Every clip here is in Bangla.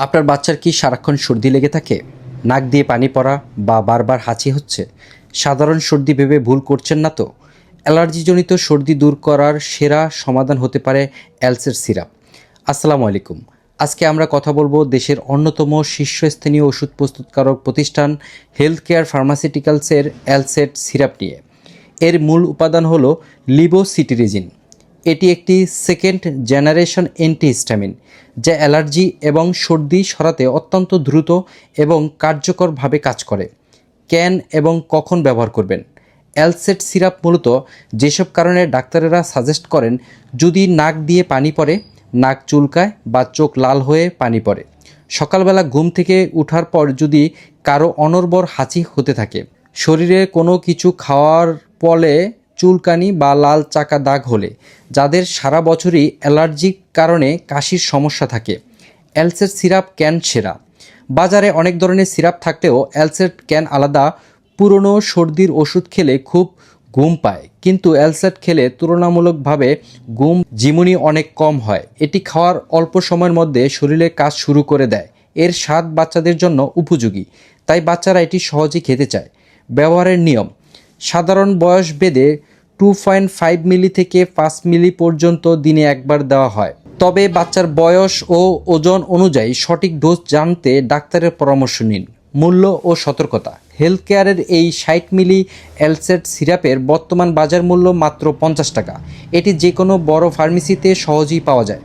আপনার বাচ্চার কি সারাক্ষণ সর্দি লেগে থাকে? নাক দিয়ে পানি পড়া বা বারবার হাঁচি হচ্ছে? সাধারণ সর্দি ভেবে ভুল করছেন না তো? অ্যালার্জিজনিত সর্দি দূর করার সেরা সমাধান হতে পারে অ্যালসেট সিরাপ। আসসালামু আলাইকুম। আজকে আমরা কথা বলবো দেশের অন্যতম শীর্ষস্থানীয় ওষুধ প্রস্তুতকারক প্রতিষ্ঠান হেলথ কেয়ার ফার্মাসিউটিক্যালসের অ্যালসেট সিরাপ নিয়ে। এর মূল উপাদান হলো লিভোসিটিরিজিন। এটি একটি সেকেন্ড জেনারেশন অ্যান্টিহিস্টামিন যা অ্যালার্জি এবং সর্দি সরাতে অত্যন্ত দ্রুত এবং কার্যকরভাবে কাজ করে। কেন এবং কখন ব্যবহার করবেন? অ্যালসেট সিরাপ মূলত যেসব কারণে ডাক্তারেরা সাজেস্ট করেন, যদি নাক দিয়ে পানি পড়ে, নাক চুলকায় বা চোখ লাল হয়ে পানি পড়ে, সকালবেলা ঘুম থেকে ওঠার পর যদি কারো অনর্বর হাঁচি হতে থাকে, শরীরে কোনো কিছু খাওয়ার ফলে চুলকানি বা লাল চাকা দাগ হলে, যাদের সারা বছরই অ্যালার্জিক কারণে কাশির সমস্যা থাকে, অ্যালসেট সিরাপ ক্যান সেরা। বাজারে অনেক ধরনের সিরাপ থাকলেও অ্যালসেট ক্যান আলাদা। পুরনো সর্দির ওষুধ খেলে খুব ঘুম পায়, কিন্তু অ্যালসেট খেলে তুলনামূলকভাবে ঘুম ঝিমুনি অনেক কম হয়। এটি খাওয়ার অল্প সময়ের মধ্যে শরীরে কাজ শুরু করে দেয়। এর স্বাদ বাচ্চাদের জন্য উপযোগী, তাই বাচ্চারা এটি সহজেই খেতে চায়। ব্যবহারের নিয়ম: সাধারণ বয়স ভেদে 2.5 মিলি থেকে 5 মিলি পর্যন্ত দিনে একবার দেওয়া হয়, তবে বাচ্চার বয়স ও ওজন অনুযায়ী সঠিক ডোজ জানতে ডাক্তারের পরামর্শ নিন। মূল্য ও সতর্কতা: হেলথ কেয়ারের এই 60 মিলি অ্যালসেট সিরাপের বর্তমান বাজার মূল্য মাত্র 50 টাকা। এটি যে কোনো বড় ফার্মেসিতে সহজেই পাওয়া যায়।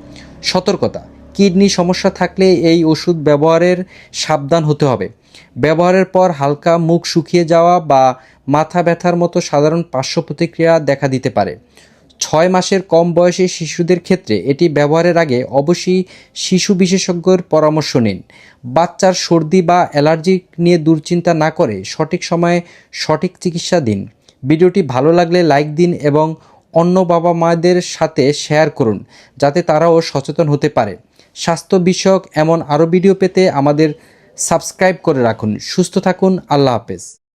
সতর্কতা: কিডনি সমস্যা থাকলে এই ওষুধ ব্যবহারের সাবধান হতে হবে। ব্যবহারের পর হালকা মুখ শুকিয়ে যাওয়া বা মাথা ব্যথার মতো সাধারণ পার্শ্ব প্রতিক্রিয়া দেখা দিতে পারে। 6 মাসের কম বয়সী শিশুদের ক্ষেত্রে এটি ব্যবহারের আগে অবশ্যই শিশু বিশেষজ্ঞের পরামর্শ নিন। বাচ্চার সর্দি বা অ্যালার্জি নিয়ে দুশ্চিন্তা না করে সঠিক সময়ে সঠিক চিকিৎসা দিন। ভিডিওটি ভালো লাগলে লাইক দিন এবং অন্য বাবা মায়েদের সাথে শেয়ার করুন, যাতে তারাও সচেতন হতে পারে। স্বাস্থ্য বিষয়ক এমন আরও ভিডিও পেতে আমাদের সাবস্ক্রাইব করে রাখুন। সুস্থ থাকুন। আল্লাহ হাফেজ।